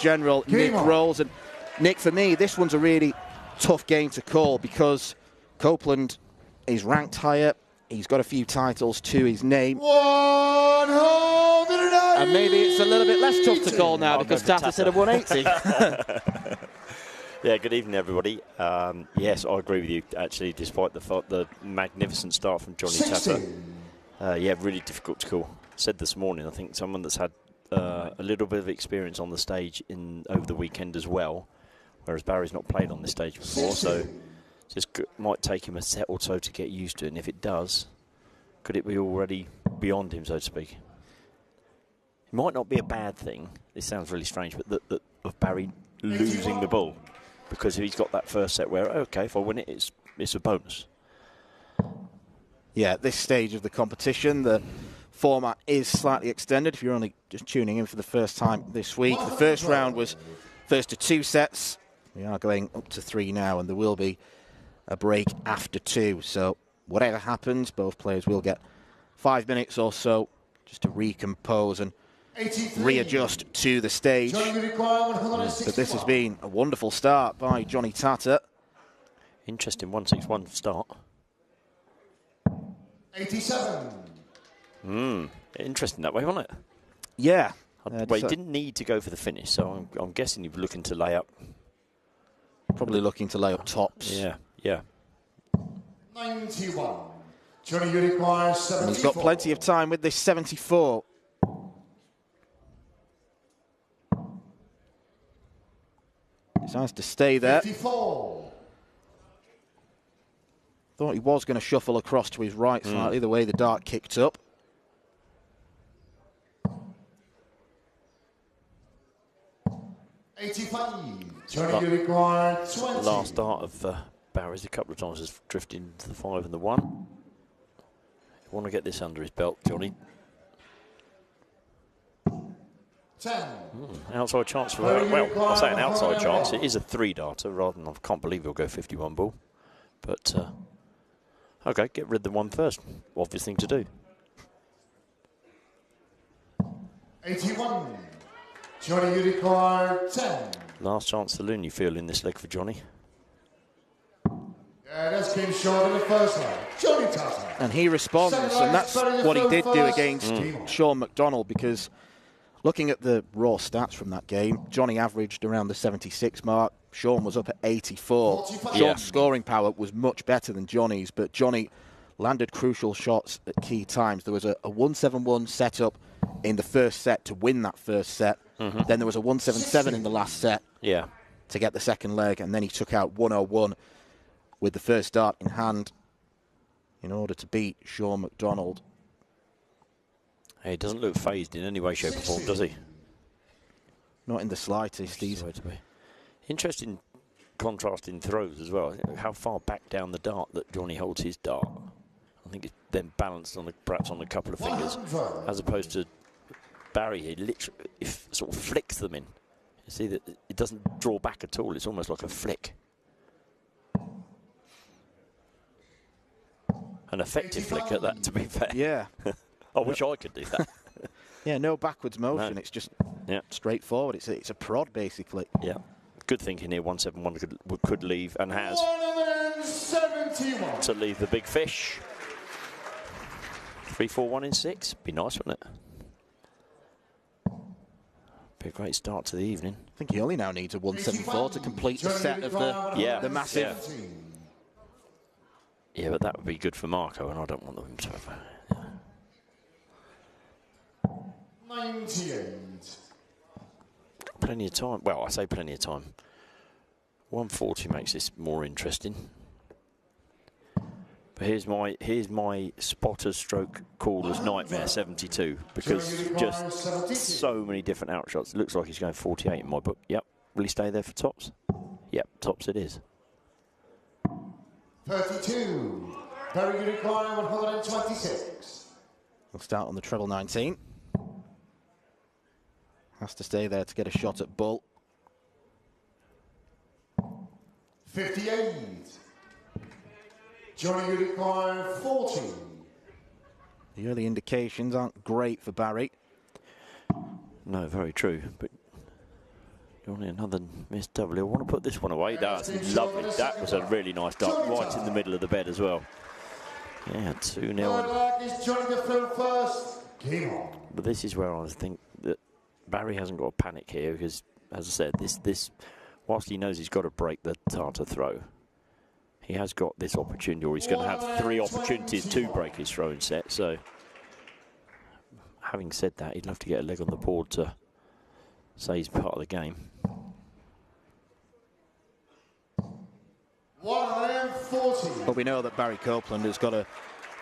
general, Nick Rolls. And Nick, for me, this one's a really tough game to call because Copeland is ranked higher. He's got a few titles to his name. 190. And maybe it's a little bit less tough to call now because Tata said a 180. Yeah, good evening, everybody. Yes, I agree with you, actually, despite the magnificent start from Jonny Tata. Yeah, really difficult to call. Said this morning, I think someone that's had a little bit of experience on the stage over the weekend as well, whereas Barry's not played on this stage before, so just might take him a set or so to get used to it. And if it does, could it be already beyond him, so to speak? It might not be a bad thing. This sounds really strange, but of Barry losing the ball, because he's got that first set where, okay, if I win it, it's a bonus. Yeah, at this stage of the competition, the format is slightly extended. If you're only just tuning in for the first time this week, the first round was first to 2 sets. We are going up to 3 now, and there will be a break after 2. So whatever happens, both players will get 5 minutes or so just to recompose and readjust to the stage. But this has been a wonderful start by Jonny Tata. Interesting 161 start. 87. Interesting that way, wasn't it? Yeah. Well, he didn't need to go for the finish, so I'm guessing he was looking to lay up. Probably looking to lay up tops. Yeah, yeah. 91. Jonny, you require 74. And he's got plenty of time with this 74. Decides to stay there. 54. Thought he was going to shuffle across to his right slightly, the way the dart kicked up. 85. Jonny, you require 20. Last dart of Barry's a couple of times has drifted into the 5 and the 1. You want to get this under his belt, Jonny. 10. Outside chance for that. Well, I say an outside chance. It is a 3-darter rather than, I can't believe he'll go 51 ball. But, okay, get rid of the 1 first. Obvious thing to do. 81. Jonny, you require 10. Last chance saloon you feel in this leg for Jonny. Yeah, that came short in the first round. Jonny Tata. And he responds, and that's what he did do against Sean McDonald, because looking at the raw stats from that game, Jonny averaged around the 76 mark. Sean was up at 84. Sean's scoring power was much better than Jonny's, but Jonny landed crucial shots at key times. There was a 171 setup in the first set to win that first set. Then there was a 177 in the last set to get the second leg, and then he took out 101 with the first dart in hand in order to beat Sean McDonald. Hey, he doesn't look phased in any way, shape or form, does he? Not in the slightest. He's interesting contrast in throws as well. How far back down the dart that Jonny holds his dart. I think it's then balanced on perhaps on a couple of fingers, as opposed to Barry here. Literally, sort of flicks them in. You see that it doesn't draw back at all. It's almost like a flick. An effective flick at that, to be fair. Yeah. I wish I could do that. Yeah, no backwards motion. No. It's just straightforward. It's a prod, basically. Yeah. Good thinking here. 171 could leave, and has, 171. to leave the big fish. 3-4-1 in 6. Be nice, wouldn't it? Be a great start to the evening. I think he only now needs a 174 to complete the set of the massive. Yeah, but that would be good for Marco, and I don't want them to have. 98. Plenty of time. Well, I say plenty of time. 140 makes this more interesting. But here's my spotter stroke caller's nightmare 72, because just so many different outshots. It looks like he's going 48 in my book. Yep. Will he stay there for tops? Yep, tops it is. 32. Very good require 126. We'll start on the treble 19. Has to stay there to get a shot at bull. 58. Jonny, you require 40. The early indications aren't great for Barry. No, very true. But Johnny, another missed double. I want to put this one away. That's lovely. That was a really nice dart, right in the middle of the bed as well. Yeah, 2-0. But this is where I think that Barry hasn't got to panic here because, as I said, this whilst he knows he's got to break the Tata throw, he has got this opportunity, or he's going to have 3 opportunities to break his throwing set. So, having said that, he'd love to get a leg on the board to say he's part of the game. 140. But we know that Barry Copeland has got a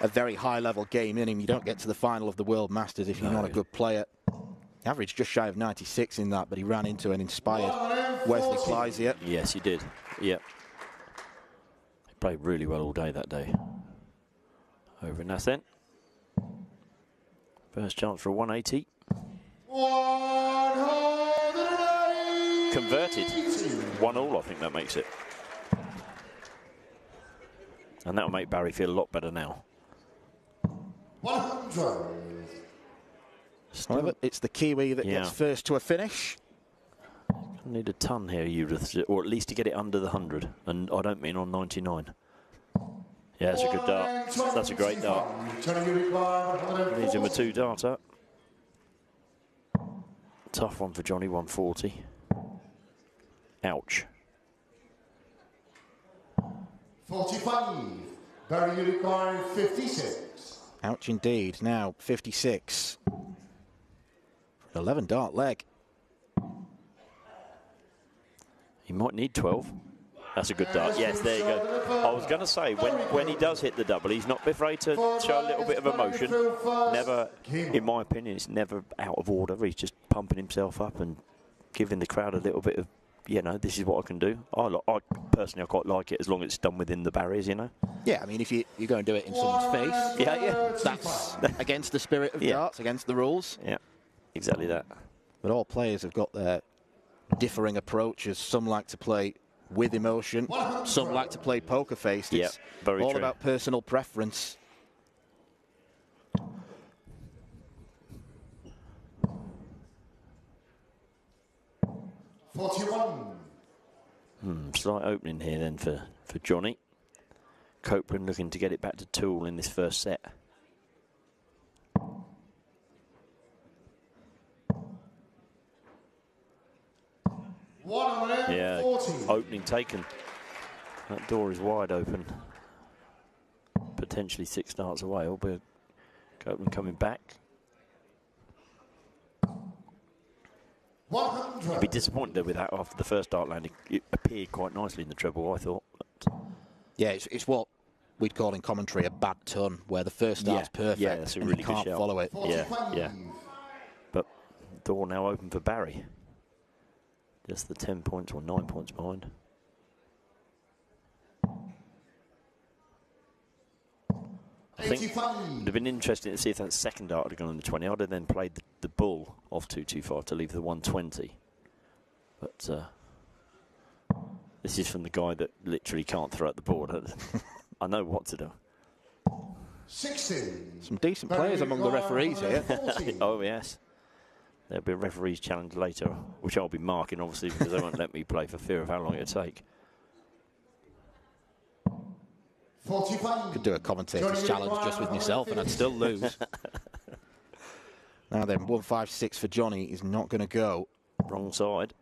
very high-level game in him. You don't get to the final of the World Masters if you're not a good player. He averaged just shy of 96 in that, but he ran into an inspired Wesley Clysier. Yes, he did. Yep. He played really well all day that day. Over in Ascent. First chance for a 180. 180. Converted. 1-1, I think that makes it. And that'll make Barry feel a lot better now. 100. However, it's the Kiwi that gets first to a finish. Need a ton here, or at least to get it under the 100. And I don't mean on 99. Yeah, that's a good dart. That's a great dart. Leaves him a 2-darter. Tough one for Johnny, 140. Ouch. 45. Barry Unicorn, 56. Ouch indeed. Now 56. 11-dart leg. He might need 12. That's a good dart. Yes, there you go. I was going to say, when he does hit the double, he's not afraid to show a little bit of emotion. Never, in my opinion, it's never out of order. He's just pumping himself up and giving the crowd a little bit of, you know, this is what I can do. I personally, I quite like it as long as it's done within the barriers, you know. Yeah, I mean, if you go and do it in someone's face, that's against the spirit of darts, against the rules. Yeah, exactly that. But all players have got their differing approaches. Some like to play with emotion. Some like to play poker faced. It's very all true. about personal preference. Slight opening here then for Johnny. Copeland looking to get it back to 2 in this first set. Yeah, opening taken. That door is wide open. Potentially 6 darts away. Albeit Copeland coming back. I'd be disappointed with that after the first dart landing. It appeared quite nicely in the treble, I thought. But yeah, it's what we'd call in commentary a bad ton, where the first dart's perfect that's a really and you good can't shout. follow it. Yeah. But door now open for Barry. Just the 10 points or 9 points behind. I think it would have been interesting to see if that second dart had gone on the 20. I'd have then played the bull off 225 to leave the 120. But this is from the guy that literally can't throw at the board. I know what to do. 16. Some decent players among the referees here. Oh, yes. There'll be a referee's challenge later, which I'll be marking, obviously, because they won't let me play for fear of how long it'll take. 45. Could do a commentator's challenge just with myself and I'd still lose. Now then, 156 for Johnny is not going to go. Wrong side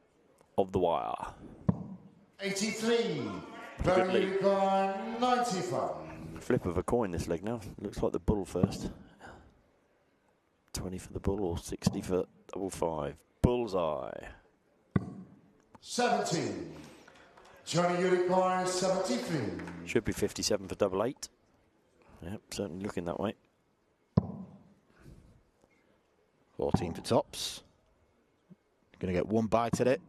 of the wire. 83. Barry Unicorn, 95. Flip of a coin this leg now. Looks like the bull first. 20 for the bull or 60 for double 5. Bullseye. 17. Johnny Unicorn, 73. Should be 57 for double 8. Yep, certainly looking that way. 14 for tops. Going to get one bite at it.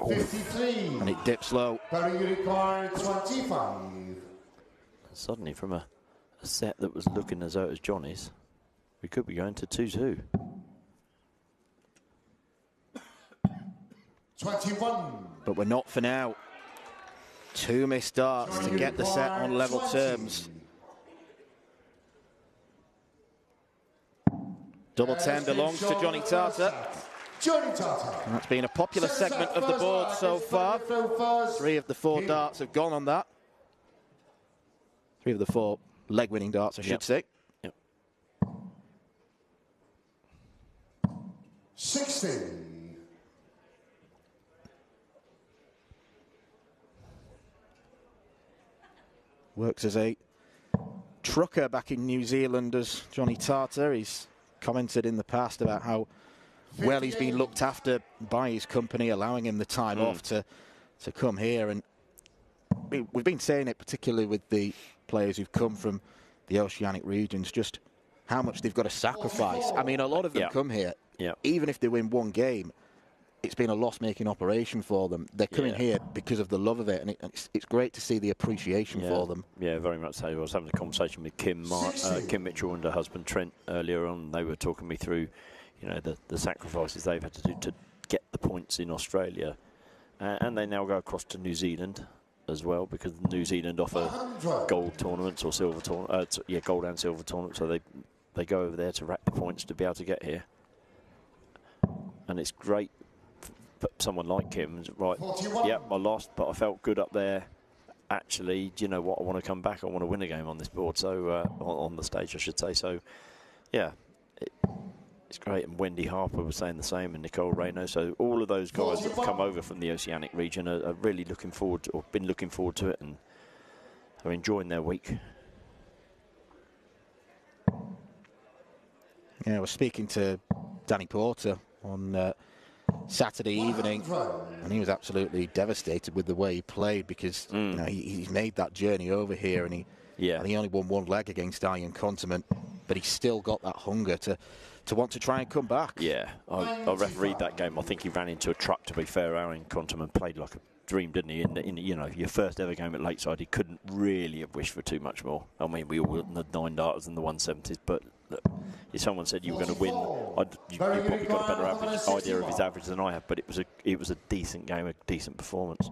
53. And it dips low. Barry Unicorn, 25. Suddenly from a set that was looking as though it was Johnny's, we could be going to 2-2. 21. But we're not for now. 2 missed darts to get the set on level terms. Double 10 belongs to Jonny Tata. Jonny Tata. And that's been a popular segment of the board so far. 3 of the 4 darts have gone on that. 3 of the 4 leg-winning darts, I should say. Yep. 16. Works as a trucker back in New Zealand as Jonny Tata. He's commented in the past about how well he's been looked after by his company, allowing him the time off to come here. And we've been saying it, particularly with the players who've come from the oceanic regions, just how much they've got to sacrifice. I mean, a lot of them come here, even if they win one game, it's been a loss-making operation for them. They're coming here because of the love of it, and it's great to see the appreciation for them. Yeah, very much so. I was having a conversation with Kim Mitchell and her husband Trent earlier on. They were talking me through, you know, the sacrifices they've had to do to get the points in Australia, and they now go across to New Zealand as well, because New Zealand offer gold tournaments or silver tournaments. Gold and silver tournaments. So they go over there to rack the points to be able to get here, and it's great. Someone like Kim, right? Yeah, I lost, but I felt good up there. Actually, do you know what? I want to come back. I want to win a game on this board. So on the stage, I should say. So, yeah, it's great. And Wendy Harper was saying the same, and Nicole Reno. So all of those guys that have come over from the oceanic region are really looking forward to, or been looking forward to it, and are enjoying their week. Yeah, I was speaking to Danny Porter on Saturday evening, and he was absolutely devastated with the way he played, because you know, he's made that journey over here, and he only won 1 leg against Ian Continent, but he's still got that hunger to want to try and come back. Yeah, I refereed that game. I think he ran into a truck, to be fair. Ian Continent played like a dream, didn't he? In you know, your first ever game at Lakeside, he couldn't really have wished for too much more. I mean, we all won the 9 darters and the 170s, but look, if someone said you were going to win, you probably got a better idea of his average than I have. But it was a decent game, a decent performance.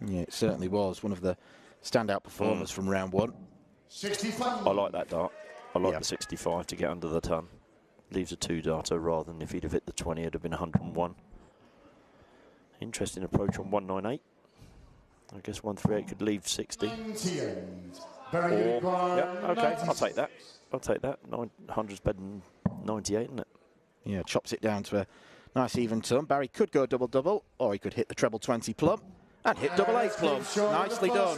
Yeah, it certainly was one of the standout performers from round 1. 65. I like that dart. I like the 65 to get under the ton. Leaves a 2 darter rather than if he'd have hit the 20, it'd have been 101. Interesting approach on 198. I guess 138 could leave 60. Okay, I'll take that. I'll take that. 900's better than 98, isn't it? Yeah, chops it down to a nice even ton. Barry could go double-double, or he could hit the treble 20 plum and hit double 8 plum. Nicely done.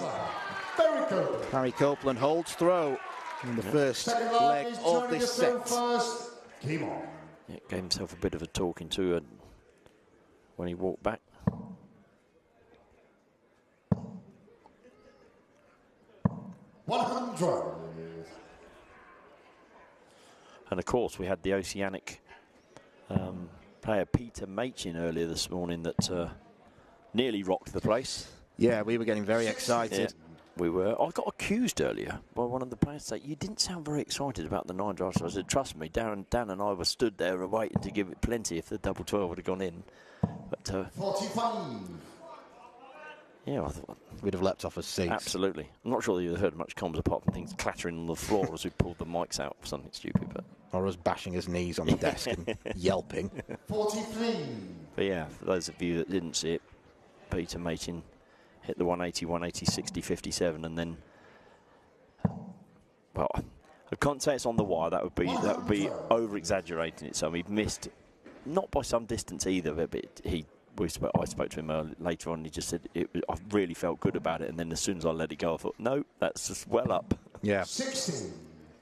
Barry Copeland holds throw in the first leg of this set. Yeah, gave himself a bit of a talking to when he walked back. And of course, we had the Oceanic player Peter Machin earlier this morning that nearly rocked the place. Yeah, we were getting very excited. Yeah, we were. I got accused earlier by one of the players saying, "You didn't sound very excited about the 9 darts." I said, "Trust me, Dan and I were stood there waiting to give it plenty if the double 12 would have gone in." But 45. Yeah, I thought we'd have leapt off a seat. Absolutely. I'm not sure that you've heard much comms apart from things clattering on the floor as we pulled the mics out for something stupid. But or us bashing his knees on the desk and yelping. 43. But yeah, for those of you that didn't see it, Peter Machin hit the 180, 180, 60, 57, and then, well, I can't say it's on the wire. That would be over exaggerating it. So he missed, not by some distance either, but I spoke to him later on, and he just said, I really felt good about it, and then as soon as I let it go, I thought, no, that's just well up. Yeah. 16.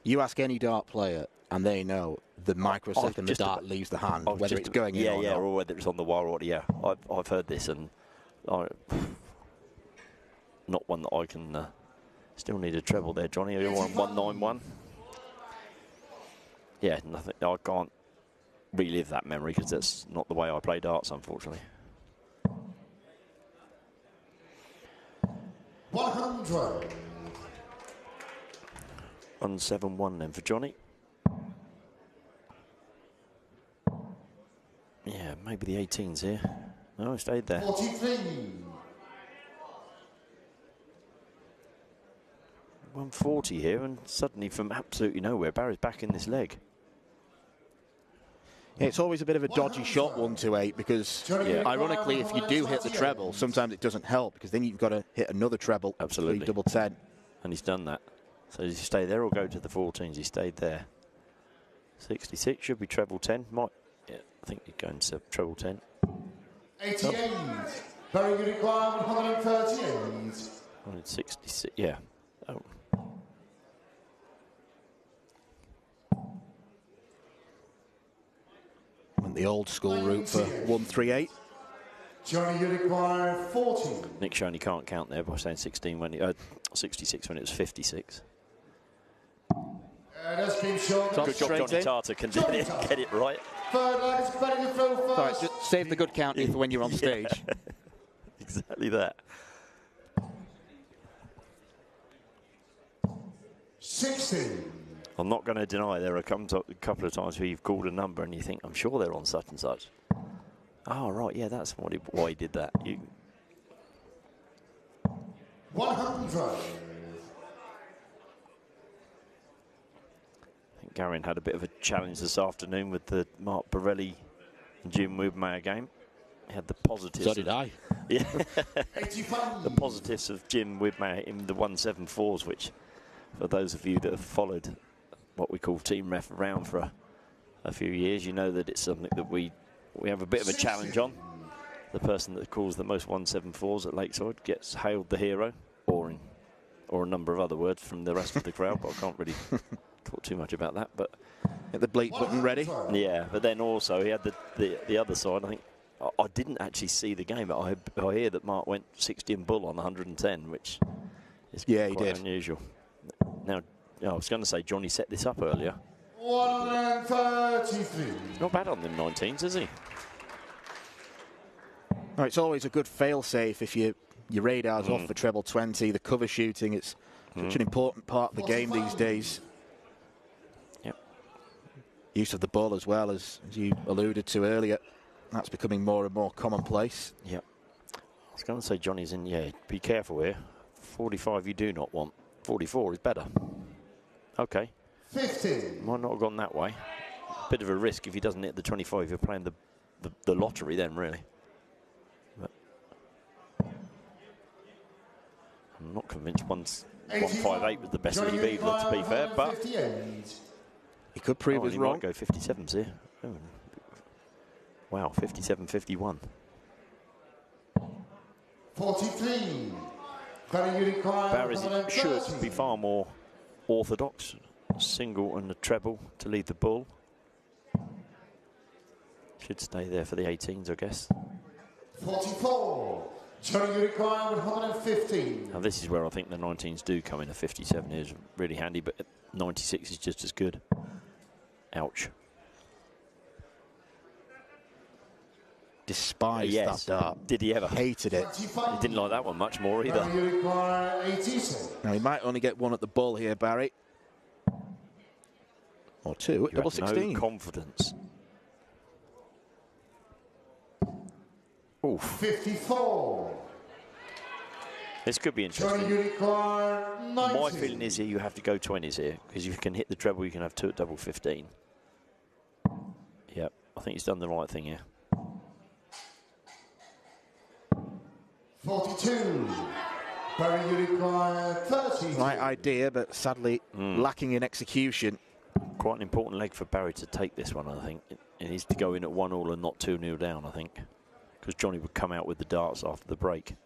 You ask any dart player, and they know the microsecond the dart leaves the hand, whether it's going in or not. or whether it's on the wire or not. Yeah, I've heard this, and not one that I can... still need a treble there, Johnny. Are you on 191? Yeah, nothing. I can't relive that memory because that's not the way I play darts, unfortunately. 100. 171 then for Johnny. Yeah, maybe the 18's here. No, I stayed there. 43. 140 here, and suddenly from absolutely nowhere, Barry's back in this leg. Yeah, it's always a bit of a dodgy shot, 128, because ironically, if you do hit the treble, sometimes it doesn't help, because then you've got to hit another treble. Absolutely. Double 10. And he's done that. So does he stay there or go to the 14s? He stayed there. 66 should be treble 10. Might, yeah, I think he's going to treble 10. 88. Very good requirement, 138. 166, yeah. Oh. Went the old school route for 138. Jonny, you require 40. Nick Shoney can't count there by saying 16 when he, 66 when it was 56. That's been short. Good job, Jonny Tata can get it right. Third line is better to throw first. Sorry, just save the good counting for when you're on stage. Exactly that. 16. I'm not going to deny there are a couple of times where you've called a number and you think, I'm sure they're on such and such. Oh, right, yeah, that's why he did that. 100. I think Garin had a bit of a challenge this afternoon with the Mark Borelli and Jim Winmau game. He had the positives. So did I. Yeah. The positives of Jim Winmau in the 174s, which, for those of you that have followed what we call team ref around for a few years, you know that it's something that we have a bit of a challenge on. The person that calls the most 174s at Lakeside gets hailed the hero, or a number of other words from the rest of the crowd, but I can't really talk too much about that. But get the bleep button ready. Yeah, but then also he had the other side. I think I didn't actually see the game, but I hear that Mark went 60 and bull on 110, which is quite unusual. Now, I was going to say Jonny set this up earlier. 133. Not bad on them 19s, is he? Oh, it's always a good fail-safe if your radar's off for treble 20. The cover shooting, it's such an important part of the game these days. Yep. Use of the ball as well, as you alluded to earlier. That's becoming more and more commonplace. Yep. I was going to say Johnny's in, be careful here. 45 you do not want. 44 is better. Okay. 15. Might not have gone that way. Bit of a risk if he doesn't hit the 25. You're playing the lottery then, really. But I'm not convinced 158 was the best that he beat, to be fair. But he could prove us he wrong. Might go 57s here. Oh. Wow, 57-51. 43. Barry's should be far more orthodox. Single and a treble to lead the bull. Should stay there for the 18s, I guess. 44. Jonny, you require 115. Now this is where I think the 19s do come in. A 57 is really handy, but 96 is just as good. Ouch. Despised that dart. Did he ever? Hated it. 25. He didn't like that one much more either. You require 86. Now he might only get one at the bull here, Barry. Or two at double 16. No confidence. Oof. 54. This could be interesting. Jonny, you require 90. My feeling is here you have to go 20s here, because if you can hit the treble, you can have two at double 15. Yep, I think he's done the right thing here. 42. Barry, you require 30. Right idea, but sadly lacking in execution. Quite an important leg for Barry to take this one, I think. It needs to go in at 1-1 and not 2-0 down, I think. Because Jonny would come out with the darts after the break.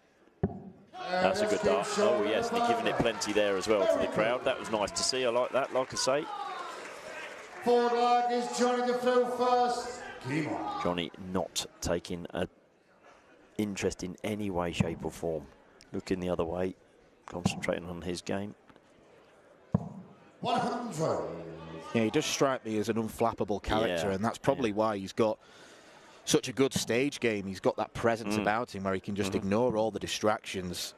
That's a good dart. Oh, yes, and he's giving it plenty there as well to the crowd. That was nice to see. I like that, like I say. Forward leg is Jonny to throw first. Jonny not taking an interest in any way, shape or form. Looking the other way, concentrating on his game. 100. Yeah, he does strike me as an unflappable character, and that's probably why he's got such a good stage game. He's got that presence about him where he can just ignore all the distractions.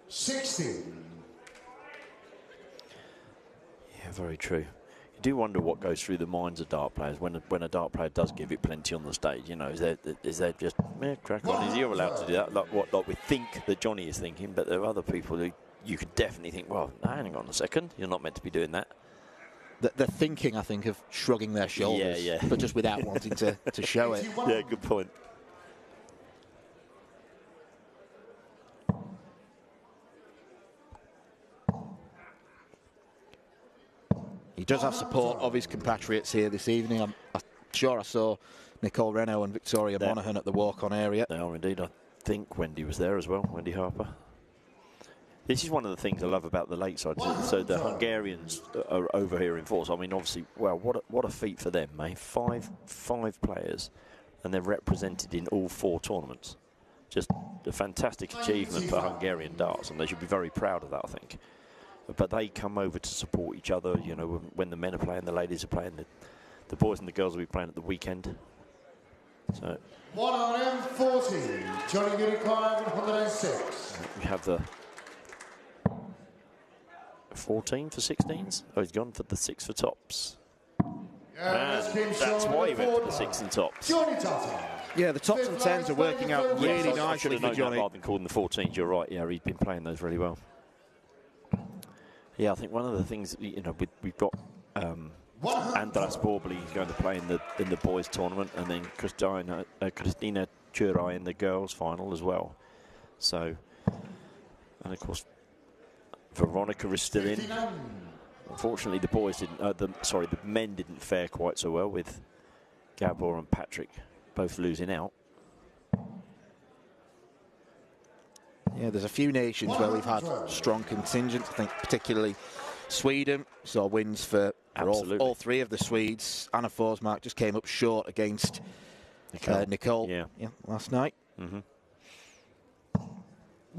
60. Yeah, very true. You do wonder what goes through the minds of dart players when a dart player does give it plenty on the stage. You know, is there just crack on? Is he allowed to do that? Like we think that Jonny is thinking, but there are other people who you could definitely think, well, hang on a second, you're not meant to be doing that. they're thinking, I think, of shrugging their shoulders, but just without wanting to show it. Yeah, good point. He does have support of his compatriots here this evening. I'm sure I saw Nicole Renault and Victoria Monaghan at the walk-on area. They are indeed. I think Wendy was there as well, Wendy Harper. This is one of the things I love about the Lakeside. So the Hungarians are over here in force. I mean, obviously, well, what a feat for them, mate. Five players, and they're represented in all 4 tournaments. Just a fantastic achievement for Hungarian darts, and they should be very proud of that, I think. But they come over to support each other, you know, when the men are playing, the ladies are playing, the boys and the girls will be playing at the weekend. So 140, Jonny Tata, 106. We have the 14 for 16s. Oh, he's gone for the 6 for tops. And that's why he went for the 6 and tops. Jonny Tata. Yeah, the tops and 10s are working out really nicely for Jonny. Rather than calling the 14s, you're right. Yeah, he's been playing those really well. Yeah, I think one of the things, you know, we've got Andras Borbeli going to play in the boys tournament, and then Christina Churai in the girls final as well. So, and of course, Veronica is still in. Unfortunately, the boys didn't. The men didn't fare quite so well, with Gabor and Patrick both losing out. Yeah, there's a few nations where we've had strong contingents. I think particularly Sweden saw wins for all 3 of the Swedes. Anna Forsmark just came up short against Nicole last night. Mm-hmm.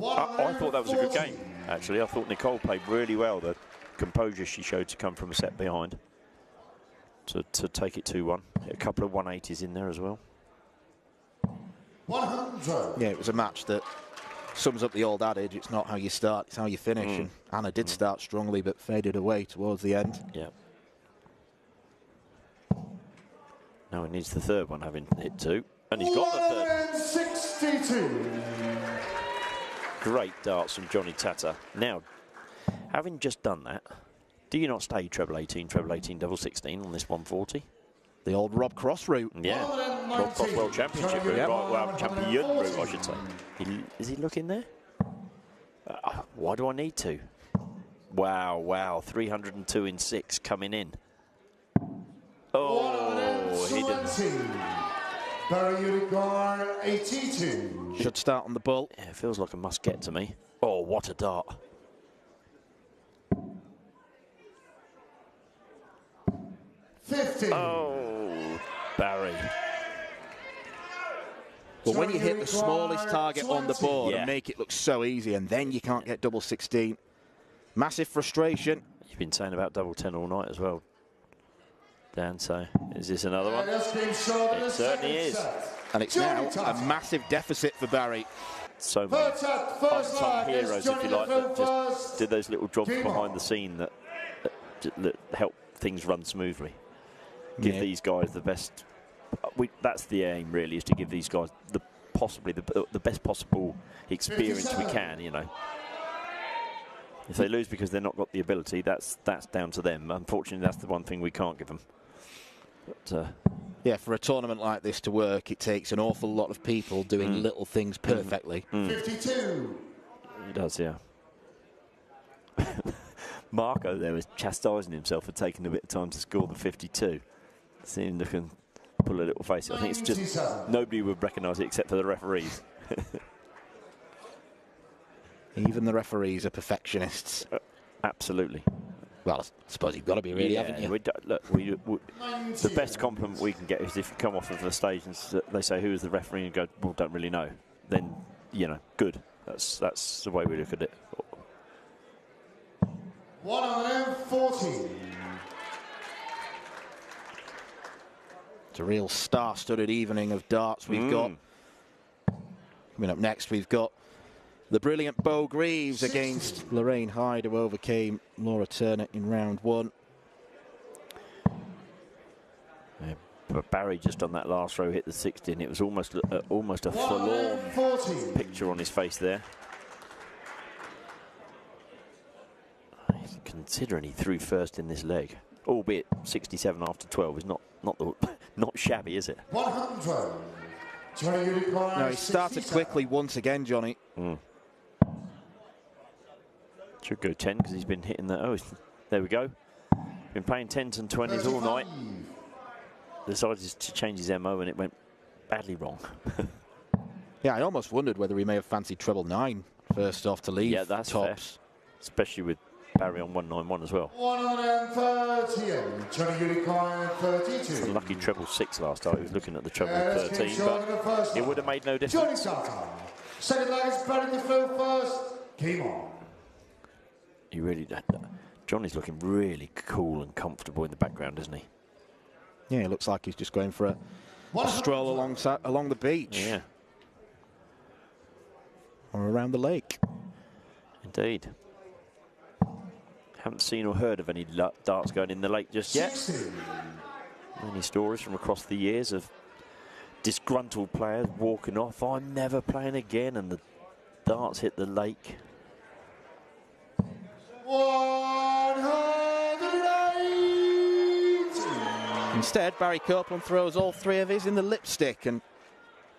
I thought that was a good game, actually. I thought Nicole played really well. The composure she showed to come from a set behind to take it 2-1. A couple of 180s in there as well. 100. Yeah, it was a match that sums up the old adage, it's not how you start, it's how you finish. And Anna did start strongly, but faded away towards the end. Yeah. Now he needs the 3rd one, having hit 2. And he's got the 3rd. 162. Great darts from Jonny Tata. Now, having just done that, do you not stay treble 18, double 16 on this 140? The old Rob Cross route. Yeah, Rob Cross World Championship route, well, champion route, I should say. Is he looking there? Why do I need to? Wow, 302 in 6 coming in. Oh, he didn't. Barry Udigar, 82. Should start on the bull. Yeah, it feels like a must get to me. Oh, what a dart. Oh, Barry. But when you hit the smallest target on the board and make it look so easy, and then you can't get double 16, massive frustration. You've been saying about double 10 all night as well, Dan, so is this another one? It certainly is. And it's now a massive deficit for Barry. So many unsung heroes, if you like, that just did those little jobs behind the scene that help things run smoothly. Give these guys the best. That's the aim, really, is to give these guys possibly the best possible experience we can. You know, if they lose because they've not got the ability, that's down to them. Unfortunately, that's the one thing we can't give them. But, yeah, for a tournament like this to work, it takes an awful lot of people doing little things perfectly. 52. It does, yeah. Marco there was chastising himself for taking a bit of time to score the 52. Seeing he can pull a little face. I think it's just nobody would recognise it except for the referees. Even the referees are perfectionists. Absolutely. Well, I suppose you've got to be, really, haven't you? The best compliment we can get is if you come off of the stage and they say, who is the referee, and go, well, don't really know. Then, you know, good. That's the way we look at it. 140. It's a real star-studded evening of darts we've got. Coming up next, we've got the brilliant Bo Greaves against Lorraine Hyde, who overcame Laura Turner in round 1. Yeah, but Barry just on that last row hit the 16. It was almost a forlorn picture on his face there. Considering he threw first in this leg. albeit 67 after 12 is not shabby, is it? 100. Johnny, you require No, he started 67. quickly once again, Johnny. Should go 10 because he's been hitting that. Oh, there we go. Been playing 10s and 20s all night. Decided to change his MO and it went badly wrong. Yeah, I almost wondered whether he may have fancied treble 9 first off to leave. Yeah, that's tops. fair. Especially with Barry on 191 as well. 130. Johnny, you require 32. It's a lucky treble 6 last time. He was looking at the treble 13, but it would have made no Jonny difference. Tata. Second leg is Barry the throw first. Game on. He really did. Johnny's looking really cool and comfortable in the background, isn't he? Yeah, it looks like he's just going for a stroll along the beach. Yeah. Or around the lake. Indeed. Haven't seen or heard of any darts going in the lake just yet. 60. Many stories from across the years of disgruntled players walking off. I'm never playing again, and the darts hit the lake. 180. Instead, Barry Copeland throws all 3 of his in the lipstick, and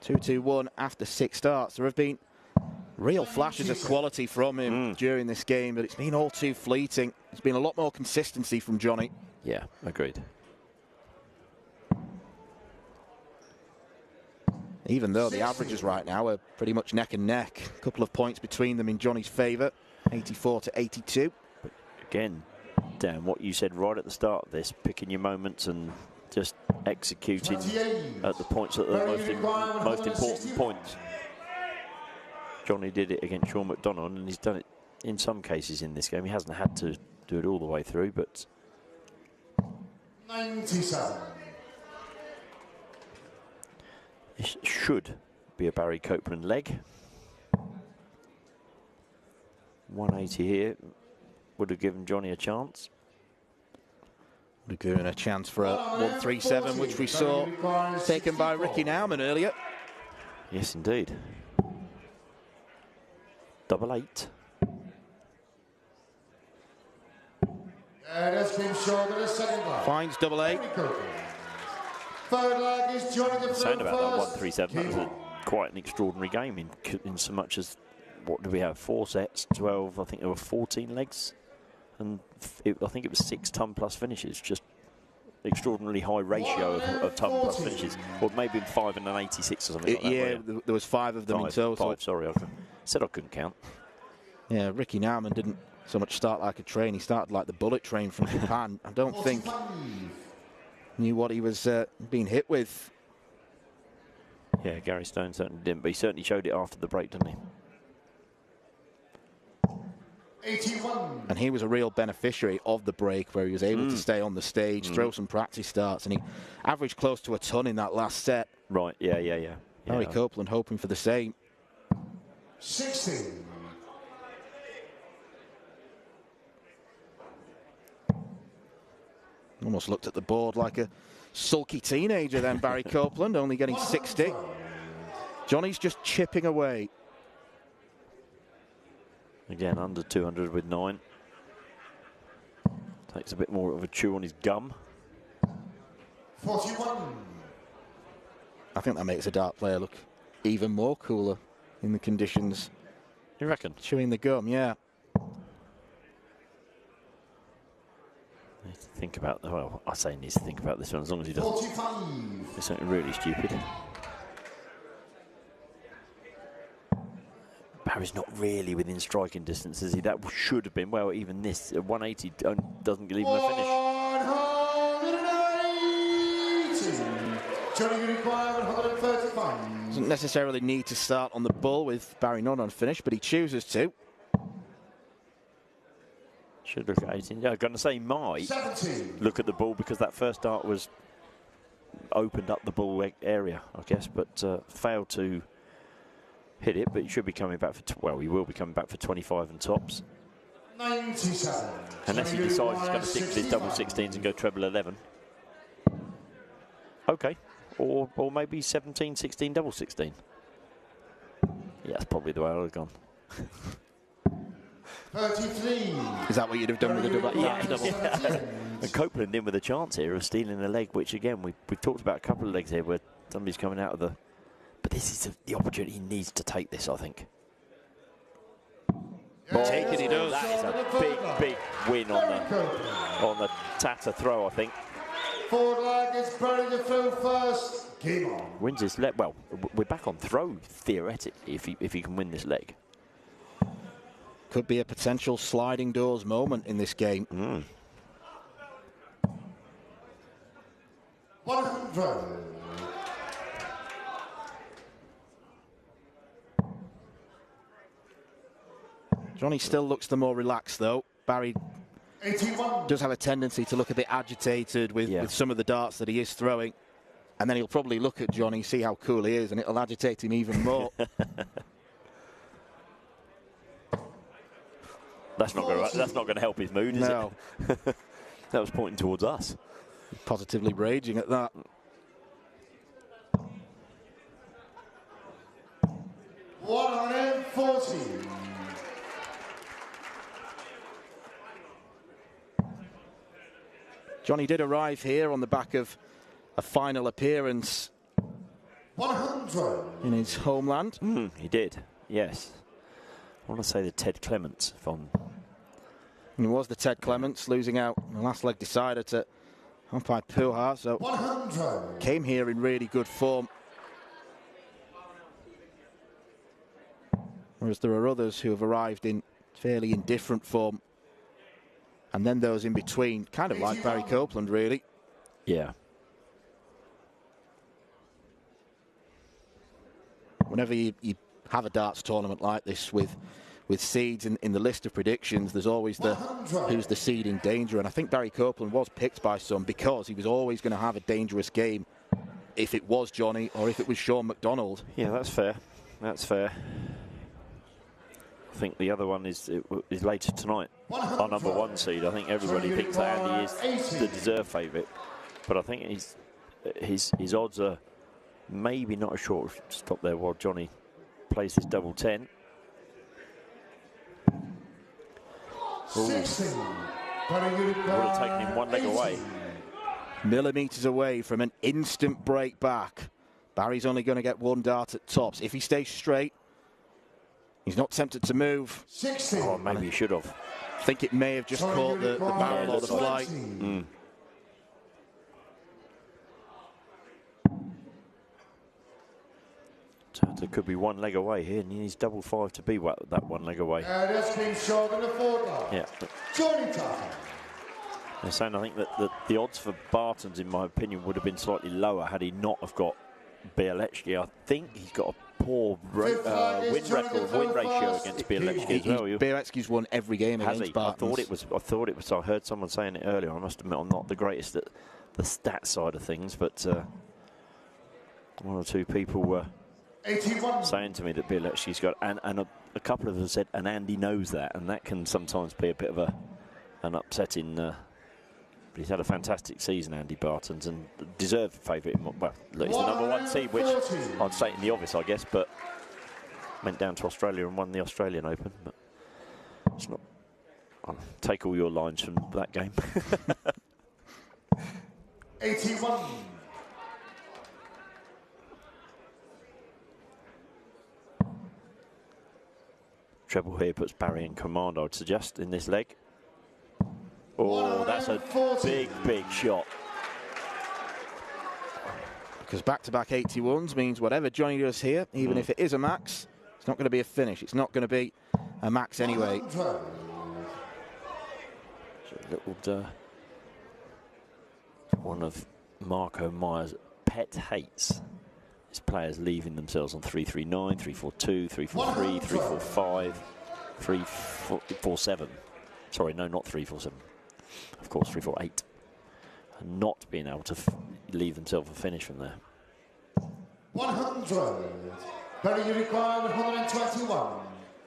2-2-1 after 6 starts. There have been real flashes of quality from him during this game, but it's been all too fleeting. There's been a lot more consistency from Johnny. Yeah, agreed. Even though the averages right now are pretty much neck and neck. A couple of points between them in Johnny's favour, 84 to 82. But again, Dan, what you said right at the start of this, picking your moments and just executing at the points that are the most important points. Johnny did it against Sean McDonald, and he's done it in some cases in this game. He hasn't had to do it all the way through, but 97. this should be a Barry Copeland leg. 180 here would have given Johnny a chance. Would have given a chance for a 137, which we saw taken by Ricky Nauman earlier. Yes, indeed. 88. That's been short of the second leg. Finds 88. Third leg is Johnny the Saying about that first. 137, that was quite an extraordinary game in so much as, what do we have, 4 sets, 12, I think there were 14 legs, and I think it was 6 ton plus finishes, just extraordinarily high ratio of ton plus finishes, or maybe 5 and an 86 or something like that. Yeah, there was 5 of them in total. 5, sorry, I said I couldn't count. Yeah, Ricky Nauman didn't so much start like a train, he started like the bullet train from Japan. I don't think knew what he was being hit with. Yeah, Gary Stone certainly didn't, but he certainly showed it after the break, didn't he? 81. And he was a real beneficiary of the break, where he was able to stay on the stage, throw some practice starts, and he averaged close to a ton in that last set. Right, yeah. Barry Copeland hoping for the same. 60. Almost looked at the board like a sulky teenager then, Barry Copeland, only getting 60. Johnny's just chipping away. Again, under 200 with 9. Takes a bit more of a chew on his gum. 41. I think that makes a dart player look even more cooler in the conditions. You reckon? Chewing the gum, yeah. Needs to think about, well, I say needs to think about this one, as long as he doesn't. 45. It's something really stupid. Barry's not really within striking distance, is he? That should have been, well, even this, 180 doesn't leave him a finish. 180. Johnny required 135. Doesn't necessarily need to start on the ball with Barry not on finish, but he chooses to. Should look at 18. Yeah, I'm going to say might 70. look at the ball, because that first dart was opened up the ball area, I guess, but failed to hit it. But he should be coming back for, well, he will be coming back for 25 and tops. 97. Unless he decides he's going to stick with his double 16s and go treble 11. Okay. Or maybe 17, 16, double 16. Yeah, that's probably the way I would have gone. 33. Is that what you'd have done with a double? Yeah, double. And Copeland in with a chance here of stealing a leg, which again, we've talked about a couple of legs here where somebody's coming out of the... But this is the opportunity. He needs to take this, I think. Take it, he does. That is a big win on the Tata throw, I think. Forward leg is Barry the throw first. Game on. Wins this leg. Well, we're back on throw, theoretically, if he can win this leg. Could be a potential sliding doors moment in this game. 100. Jonny still looks the more relaxed, though. Barry 81. does have a tendency to look a bit agitated with some of the darts that he is throwing. And then he'll probably look at Jonny, see how cool he is, and it'll agitate him even more. That's not going to help his mood, is No. it? That was pointing towards us. Positively raging at that. $140. Jonny did arrive here on the back of a final appearance 100. in his homeland. He did, yes. I want to say the Ted Clements from... And it was the Ted Clements losing out in the last leg decider to umpire Puha. So 100. came here in really good form. Whereas there are others who have arrived in fairly indifferent form. And then those in between, kind of like Barry Copeland, really. Yeah. Whenever you have a darts tournament like this with seeds in the list of predictions, there's always who's the seed in danger. And I think Barry Copeland was picked by some because he was always going to have a dangerous game if it was Jonny or if it was Sean McDonald. Yeah, that's fair. That's fair. I think the other one is later tonight. Our number one seed. I think everybody thinks that Andy is the deserved favourite, but I think his odds are maybe not as short. Stop there while Jonny plays this double 10. Would have taken him one leg away. Millimetres away from an instant break back. Barry's only going to get one dart at tops. If he stays straight, he's not tempted to move. 60. Oh, maybe he should have. I think it may have just caught the barrel or the flight. There could be one leg away here, and he needs double 5 to be that one leg away. That's been short in the forward line. Yeah. Jonny Tata. They're saying I think that the odds for Bartons, in my opinion, would have been slightly lower had he not have got Bieleczki. I think he's got a poor win ratio against Bieleczki as well. Bieleczki's won every game against Bartons. I thought it was. I heard someone saying it earlier. I must admit, I'm not the greatest at the stat side of things, but one or two people were 81. saying to me that Bieleczki's got, and a couple of them said, and Andy knows that, and that can sometimes be a bit of an upsetting. But he's had a fantastic season, Andy Bartons, and deserved favourite. Well, look, he's the number one seed, which I'd say in the obvious, I guess, but went down to Australia and won the Australian Open. But it's not. I'll take all your lines from that game. 81. Treble here puts Barry in command, I would suggest, in this leg. Oh, that's a big shot. Because back-to-back 81s means whatever Jonny does here, even if it is a max, it's not going to be a finish. It's not going to be a max anyway. So little, one of Marco Meyer's pet hates is players leaving themselves on 339, 342, 343, 345, 347. Sorry, no, not 347. Of course, 348. And not being able to leave themselves a finish from there. 100. Barry, you require 121.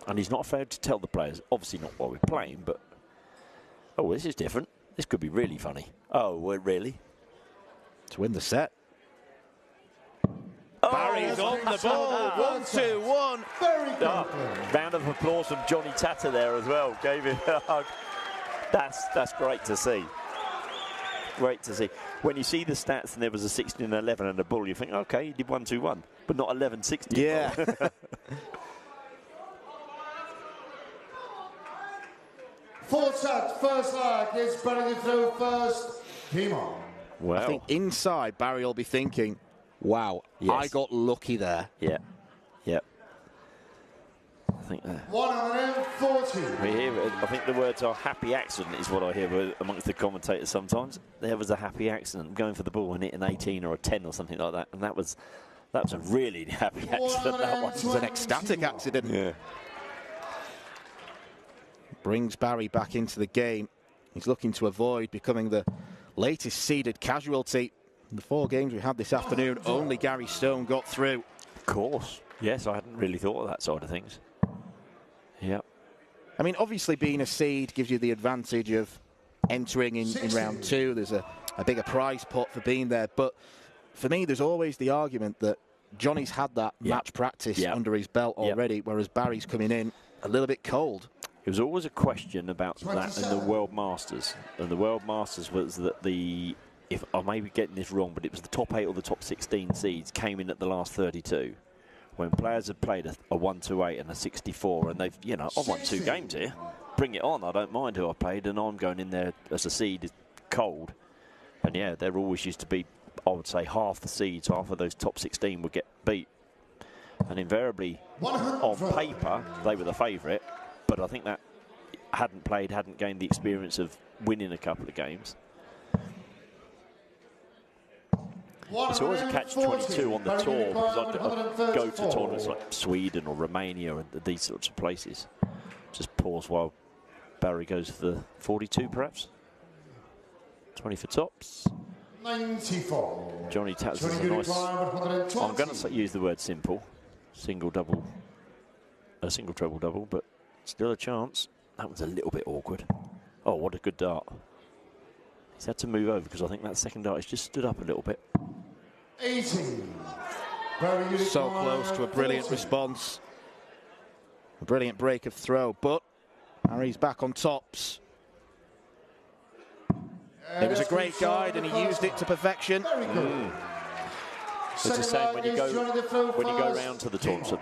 And he's not afraid to tell the players, obviously not while we're playing, but oh, this is different. This could be really funny. Oh, well, really? To win the set. Oh, Barry's on the ball. 1-2-1. Very good. Round of applause from Jonny Tata there as well. Gave him a hug. That's great to see. great to see. When you see the stats and there was a 16-11 and a bull, you think, okay, he did 1-2-1, but not 11-60. Yeah. Fourth set, first leg is Barry through first. Team on. Well, I think inside, Barry will be thinking, wow, I got lucky there. Yeah. Yeah. I think 140. we hear it. I think the words are happy accident is what I hear amongst the commentators sometimes. There was a happy accident going for the ball and hit an 18 or a 10 or something like that, and that was a really happy accident. That one was an ecstatic accident. Yeah. Brings Barry back into the game. He's looking to avoid becoming the latest seeded casualty. In the 4 games we had this afternoon, only Gary Stone got through. Of course. Yes, I hadn't really thought of that side of things. Yeah. I mean, obviously being a seed gives you the advantage of entering in round 2. There's a bigger prize pot for being there. But for me, there's always the argument that Johnny's had that match practice under his belt already, whereas Barry's coming in a little bit cold. It was always a question about that in the World Masters. And the World Masters was that if I may be getting this wrong, but it was the top 8 or the top 16 seeds came in at the last 32. When players had played a 1-8 and a 64, and they've, I've won 2 games here. Bring it on. I don't mind who I played, and I'm going in there as a seed, cold. And yeah, there always used to be, I would say, half the seeds, half of those top 16 would get beat. And invariably, on paper, they were the favourite. But I think that hadn't gained the experience of winning a couple of games. It's always a catch-22 on the tour because I'd go to tournaments like Sweden or Romania and these sorts of places. Just pause while Barry goes for the 42, perhaps. 20 for tops. 94. Jonny Tata is a nice. I'm going to use the word simple. Single treble double, but still a chance. That was a little bit awkward. Oh, what a good dart. He's had to move over because I think that second dart has just stood up a little bit. 18. So close to a brilliant response. A brilliant break of throw, but Harry's back on tops. It was a great guide and he used it to perfection. It's the same when you go round to the tournaments,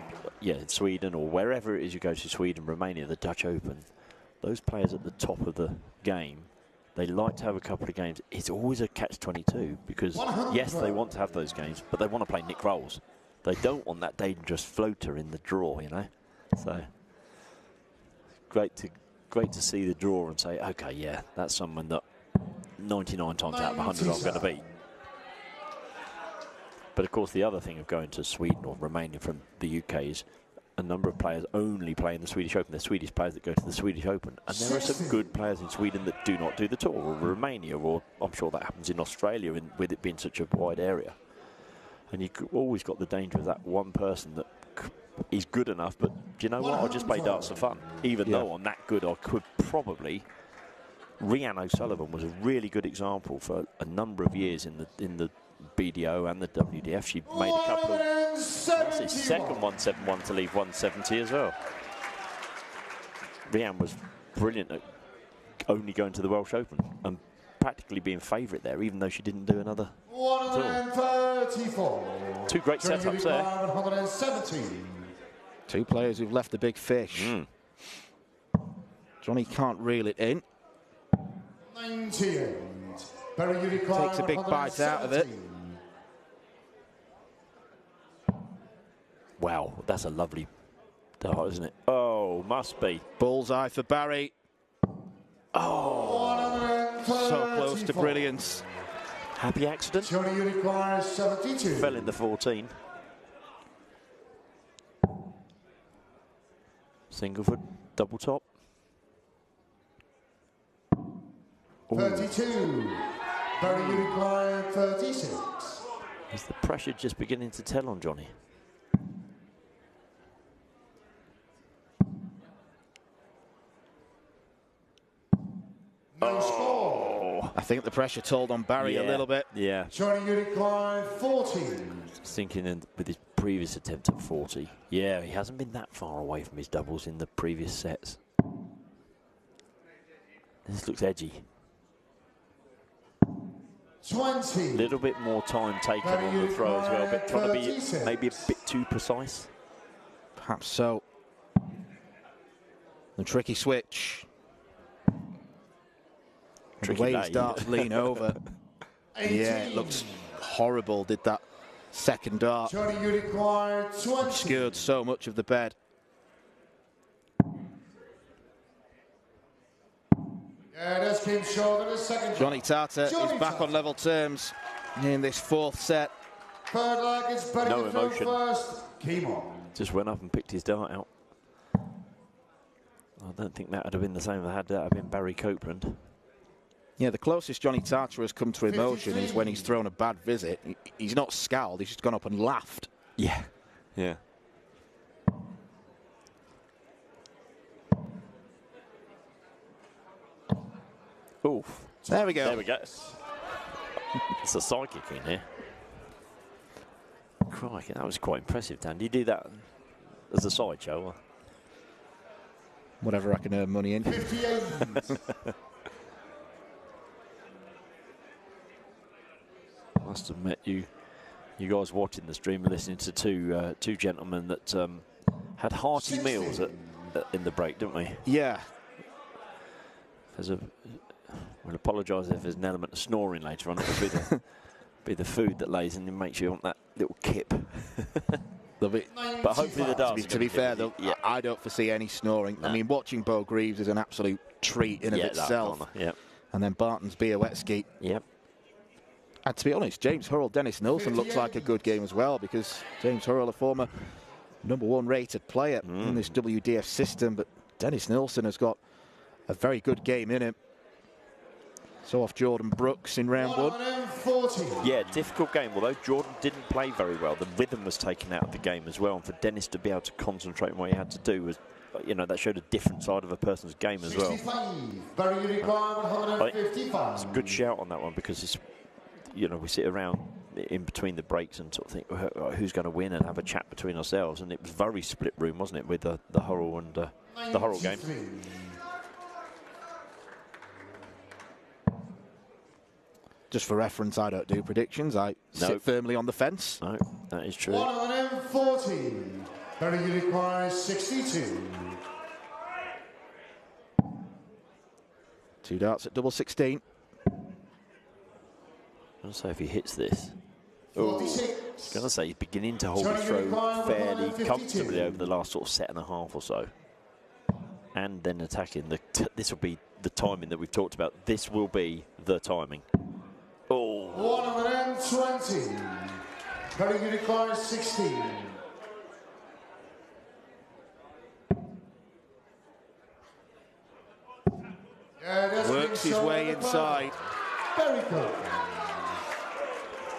in Sweden or wherever it is you go to, Sweden, Romania, the Dutch Open. Those players at the top of the game, they like to have a couple of games. It's always a catch-22 because, yes, they want to have those games, but they want to play Nick Rolls. They don't want that dangerous floater in the draw, So, great to see the draw and say, okay, yeah, that's someone that 99 times out of 100 I'm going to beat. But, of course, the other thing of going to Sweden or Romania from the UK is a number of players only play in the Swedish Open. They're Swedish players that go to the Swedish Open. And there are some good players in Sweden that do not do the tour, or Romania, or I'm sure that happens in Australia with it being such a wide area. And you've always got the danger of that one person that is good enough, but do you know what? I'll just play darts for fun. Even though I'm that good, I could probably... Rhiannon O'Sullivan was a really good example for a number of years in the BDO and the WDF. She made a couple of second 171 to leave 170 as well. Rhiannon was brilliant at only going to the Welsh Open and practically being favourite there, even though she didn't do another tour. 2 great setups there. 2 players who've left the big fish. Johnny can't reel it in. 98. Takes a big bite out of it. Wow, that's a lovely dart, isn't it? Oh, must be. Bullseye for Barry. Oh, so close to brilliance. Happy accident. Johnny requires 72. Fell in the 14. Single foot, double top. 32. Barry required 36. Is the pressure just beginning to tell on Johnny? No score. I think the pressure told on Barry a little bit. Yeah. Johnny required 14. Thinking with his previous attempt at 40. Yeah, he hasn't been that far away from his doubles in the previous sets. This looks edgy. 20. A little bit more time taken on the throw as well, but trying to be maybe a bit too precise. Perhaps so. The tricky switch. Tricky the way day. he starts to lean over. 18. Yeah, it looks horrible, did that second dart. Jonny, you require 20. Obscured so much of the bed. Yeah, this came short of the second. Jonny Tata is back Tata on level terms in this fourth set. Third leg is better No to throw emotion. first. Came on. Just went up and picked his dart out. I don't think that would have been the same if had that have been Barry Copeland. Yeah, the closest Jonny Tata has come to emotion is when he's thrown a bad visit. He's not scowled, he's just gone up and laughed. Yeah. Yeah. Oof. There we go. There we go. It's a psychic in here. Crikey, that was quite impressive, Dan. Do you do that as a sideshow? Or? Whatever I can earn money in. 58. Must admit, you guys watching the stream are listening to two gentlemen that had hearty meals in the break, didn't we? Yeah. We'll apologise if there's an element of snoring later on. It'll be the food that lays in and makes you want that little kip. But hopefully the darts. To be fair, though, yeah. I don't foresee any snoring. No. I mean, watching Bo Greaves is an absolute treat in of itself. Yeah. And then Barton's Białowski. Yep. And to be honest, James Hurrell, Dennis Nilsson looks like a good game as well, because James Hurrell, a former #1 rated player in this WDF system, but Dennis Nilsson has got a very good game in him. So off Jordan Brooks in round 1. Yeah, difficult game. Although Jordan didn't play very well, the rhythm was taken out of the game as well. And for Dennis to be able to concentrate on what he had to do was, that showed a different side of a person's game as well. 65. Barry, you require 155. It's a good shout on that one, because it's, we sit around in between the breaks and sort of think who's going to win and have a chat between ourselves. And it was very split room, wasn't it, with the Hurrell and the Hurrell game. Just for reference, I don't do predictions. I sit firmly on the fence. No, that is true. 140. Barry, you require 62. 2 darts at double 16. I'll say if he hits this. 46. I was going to say he's beginning to hold his throw fairly comfortably over the last sort of set and a half or so. And then attacking. This will be the timing that we've talked about. This will be the timing. 120. Barry, you require 16. Works his way inside. Barry Copeland.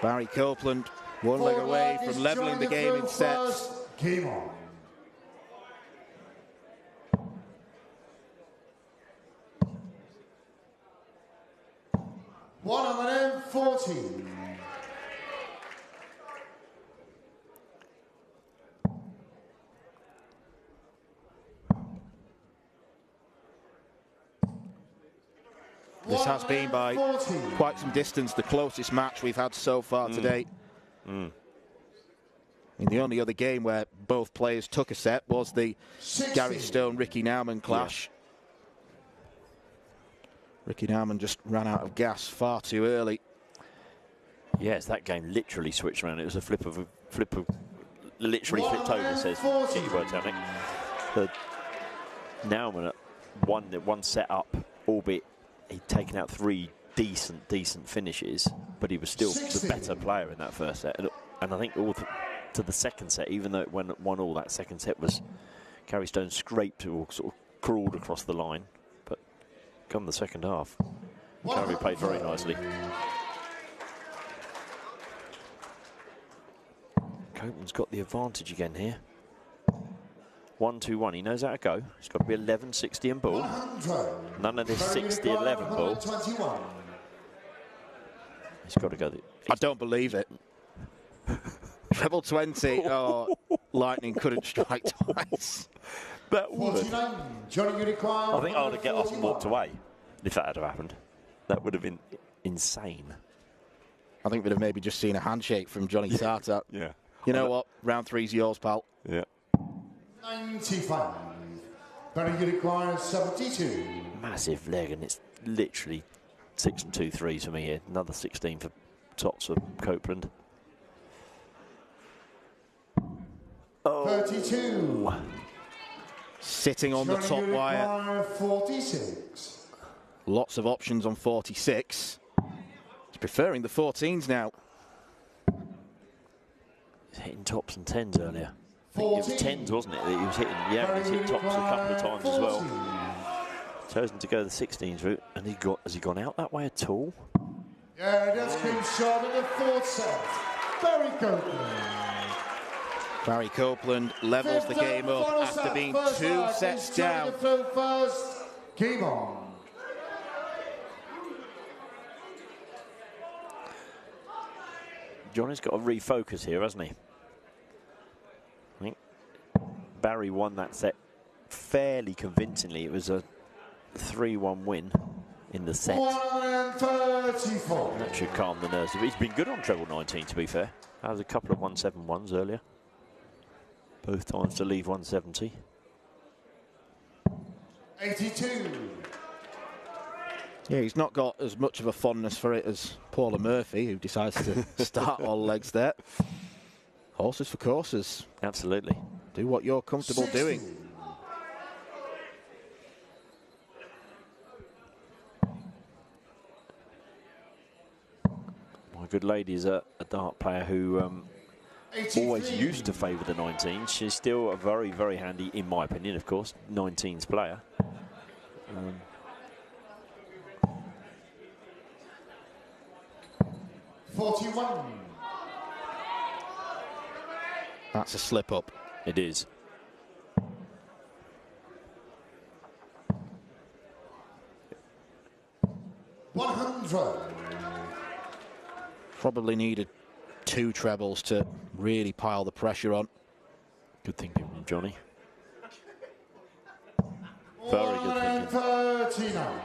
Barry Copeland, one leg away from levelling the game in sets. Game on. $140. This has been by quite some distance the closest match we've had so far today. I mean, the only other game where both players took a set was the 60. Gary Stone-Ricky Nauman clash. Yeah. Ricky Nauman just ran out of gas far too early. Yes, that game literally switched around. It was a flip of literally flipped over, says get your words out, Nick. The Nauman at one set up, albeit he'd taken out 3 decent finishes, but he was still 60. the better player in that first set. And I think all to the second set, even though it went 1-1, that second set was Gary Stone scraped or sort of crawled across the line. But come the second half, Gary played very nicely. Copeland's got the advantage again here. 1-2-1. He knows how to go. It's got to be 11-60 and ball. 100. None of this 60-11 ball. 121. He's got to go. I don't believe it. Treble 20. Oh, lightning couldn't strike twice. That would. 49. Jonny, you require I think I would have get off and 141. walked away if that had happened. That would have been insane. I think we'd have maybe just seen a handshake from Jonny Tata. Yeah. You know what? Round 3's yours, pal. Yeah. 95. Very requires 72. Massive leg, and it's literally 6 and 2 threes for me here. Another 16 for Tots of Copeland. 32. Sitting on the top wire. 46. Lots of options on 46. He's preferring the 14s now. He's hitting tops and 10s earlier. I think it was 10s, wasn't it, that he was hitting? Yeah, he's hit tops a couple of times as well. Chosen to go the 16s route, and has he gone out that way at all? Yeah, just keep short in the fourth set. Very good. Barry Copeland levels the game up after being 2 sets down. First, game on. Johnny's got to refocus here, hasn't he? I think Barry won that set fairly convincingly. It was a 3-1 win in the set. 134. That should calm the nerves. He's been good on treble 19, to be fair. That was a couple of 171s earlier. Both times to leave 170. 82. Yeah, he's not got as much of a fondness for it as Paula Murphy, who decides to start all legs there. Horses for courses. Absolutely. Do what you're comfortable 60. doing. My good lady is a dart player who always used to favour the 19s. She's still a very, very handy, in my opinion, of course, 19s player. 41. That's a slip up. It is. Probably needed 2 trebles to really pile the pressure on. Good thinking from Johnny. Very good thinking. 139.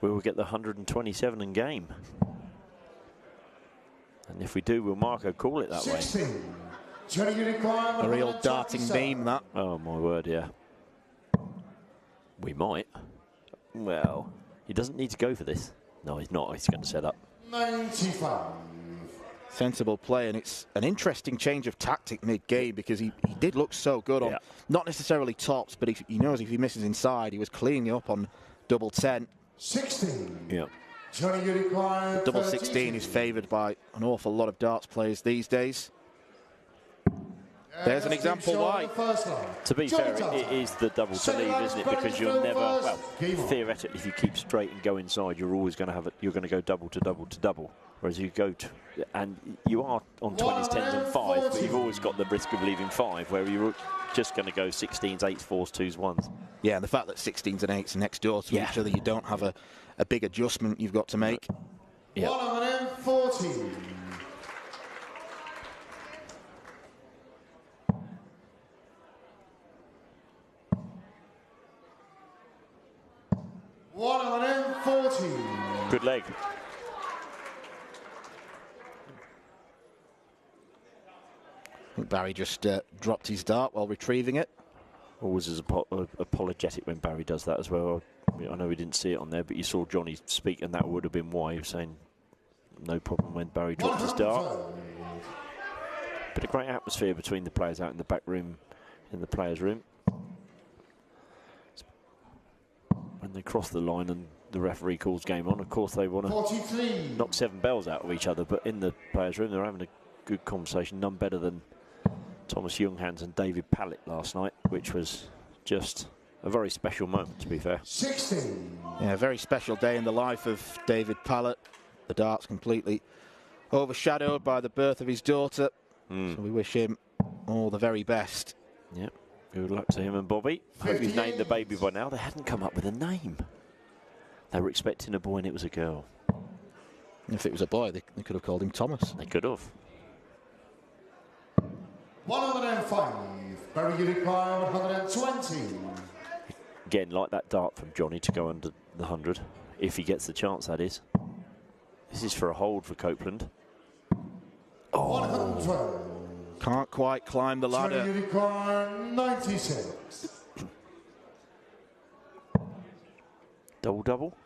We will get the 127 in game. And if we do, will Marco call it that 16. way? A real darting beam, that. Oh, my word, yeah. We might. Well, he doesn't need to go for this. No, he's not. He's going to set up. 95. Sensible play, and it's an interesting change of tactic mid-game because he did look so good on, not necessarily tops, but he knows if he misses inside, he was cleaning up on double 10. 16. Yeah. Double 16 is favoured by an awful lot of darts players these days. There's an example why. To be fair, it is the double to leave, isn't it? Because you're never, well, theoretically, if you keep straight and go inside, you're always going to have it. You're going to go double to double to double. Whereas you go to, and you are on 20s, 10s, and 5s, but you've always got the risk of leaving 5, where you're just going to go 16s, 8s, 4s, 2s, 1s. Yeah, and the fact that 16s and 8s are next door to each other, you don't have a big adjustment you've got to make. Yeah. 140. Good leg. I think Barry just dropped his dart while retrieving it. Always as apologetic when Barry does that as well. I know we didn't see it on there, but you saw Johnny speak, and that would have been why he was saying no problem when Barry dropped his dart. But a great atmosphere between the players out in the back room, in the players' room. When they cross the line and the referee calls game on, of course they want to knock 7 bells out of each other, but in the players' room they're having a good conversation. None better than Thomas Younghans and David Pallett last night, which was just a very special moment, to be fair. 16. Yeah, a very special day in the life of David Pallett. The darts completely overshadowed by the birth of his daughter. So we wish him all the very best. Yep. Good luck to him and Bobby. Hope he's named the baby by now. They hadn't come up with a name. They were expecting a boy and it was a girl. If it was a boy, they could have called him Thomas. They could have. 105. Very good require 120. Again, like that dart from Johnny, to go under the 100, if he gets the chance, that is. This is for a hold for Copeland. 100. Can't quite climb the ladder. Unicorn 96. Double.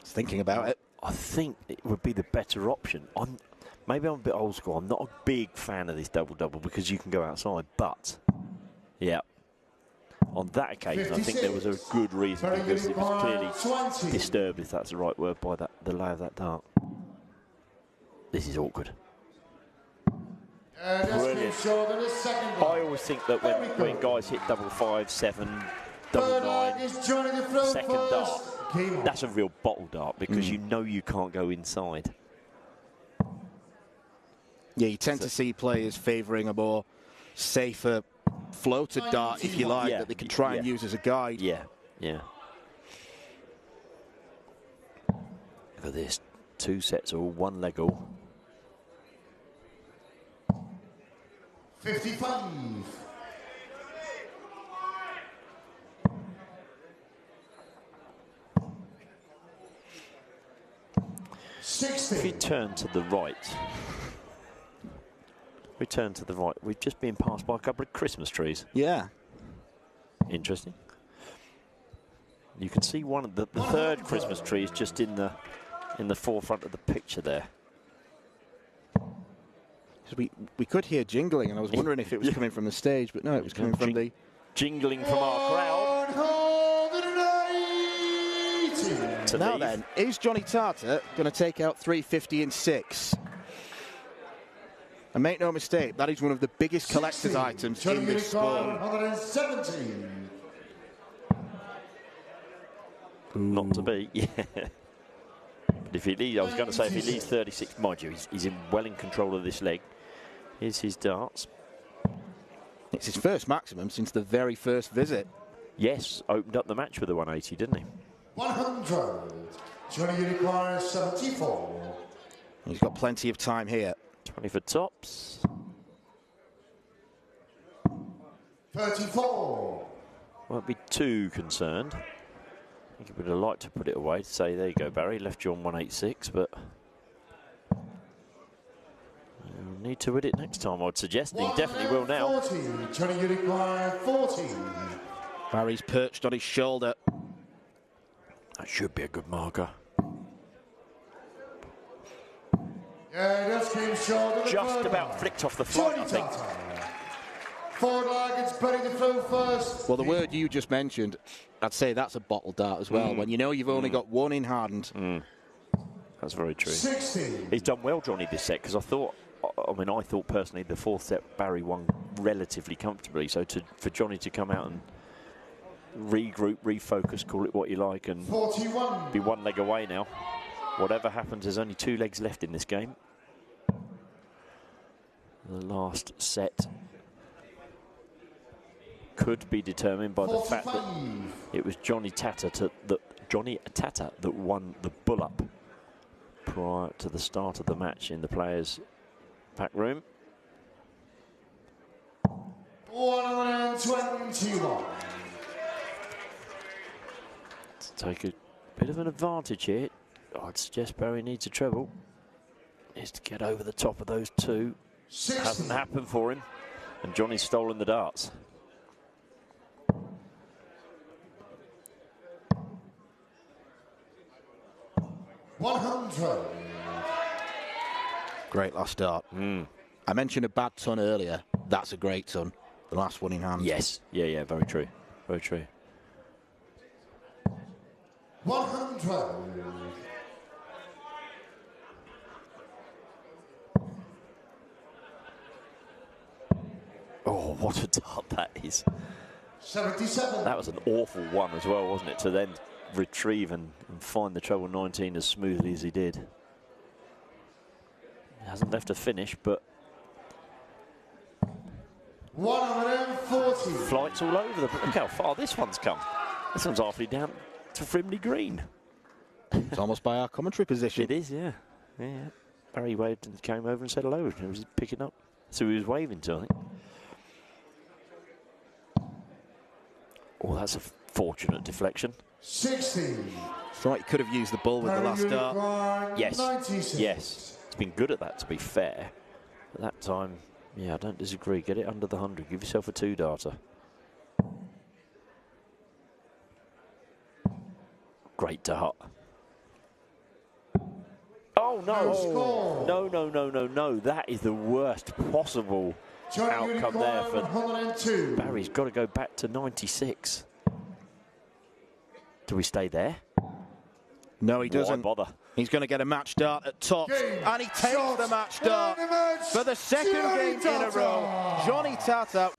Thinking about it. I think it would be the better option. Maybe I'm a bit old school. I'm not a big fan of this double because you can go outside. But, yeah, on that occasion, 56. I think there was a good reason because it was clearly 20. disturbed, if that's the right word, by the lay of that dart. This is awkward. Brilliant. I always think that when guys hit 5-5, 7, 9, second dart, that's a real bottle dart because you know you can't go inside. Yeah, you tend to see players favouring a more safer floated dart, if you like, that they can try and use as a guide. Yeah. Look at this. 2 sets all, 1 leg all. 55. 60. If you turn to the right, we've just been passed by a couple of Christmas trees. Yeah. Interesting. You can see one of the third Christmas tree is just in the forefront of the picture there. We could hear jingling, and I was wondering if it was coming from the stage, but no, it was coming from the jingling from our crowd. 180. Now then, is Jonny Tata going to take out 350 in 6? And make no mistake, that is one of the biggest collector's items in this sport. 170. Not to be, yeah. But if he leads, I was going to say, if he leads 36, mind you, he's well in control of this leg. Here's his darts. It's his first maximum since the very first visit. Yes, opened up the match with a 180, didn't he? 100. Jonny requires 74. He's got plenty of time here. 20 for tops. 34. Won't be too concerned. I think he would have liked to put it away to say, there you go, Barry, left you on 186, but you'll need to hit it next time, I'd suggest. He definitely will now. 40. Jonny requires 40. Barry's perched on his shoulder. That should be a good marker. Yeah, just came short. Just about flicked off the flight, I think. Forward leg, it's buried the throw first. Well, the word you just mentioned, I'd say that's a bottle dart as well. When you know you've only got one in hand. That's very true. 60. He's done well, Jonny, this set, because I thought personally the 4th set Barry won relatively comfortably. So for Jonny to come out and regroup, refocus, call it what you like, and 41. be 1 leg away now. Whatever happens, there's only 2 legs left in this game. The last set could be determined by 45. The fact that it was Jonny Tata that won the bull-up prior to the start of the match in the players' back room. 121. To take a bit of an advantage here, I'd suggest Barry needs a treble. Needs to get over the top of those 2. 60. Hasn't happened for him, and Jonny's stolen the darts. $100. Great last dart. I mentioned a bad ton earlier. That's a great ton. The last one in hand. Yes. Yeah, very true. Very true. 100. Oh, what a dart that is. 77. That was an awful one as well, wasn't it? To then retrieve and find the treble 19 as smoothly as he did. He hasn't left a finish, but 140. flights all over the... Look how far this one's come. This one's halfway down to Frimley Green. It's almost by our commentary position. It is, yeah. Barry waved and came over and said hello. He was picking up. So he was waving to, I think. Oh, that's a fortunate deflection. 60. Thought he could have used the ball with the last dart. Yes. 96. Yes. He's been good at that, to be fair. At that time, yeah, I don't disagree. Get it under the 100. Give yourself a 2-darter. Great dart. Oh, no. No. That is the worst possible outcome there for 102. Barry's got to go back to 96. Do we stay there? No, he doesn't. Why bother? He's going to get a match dart at top, and he takes the match dart for the second game in a row. Jonny Tata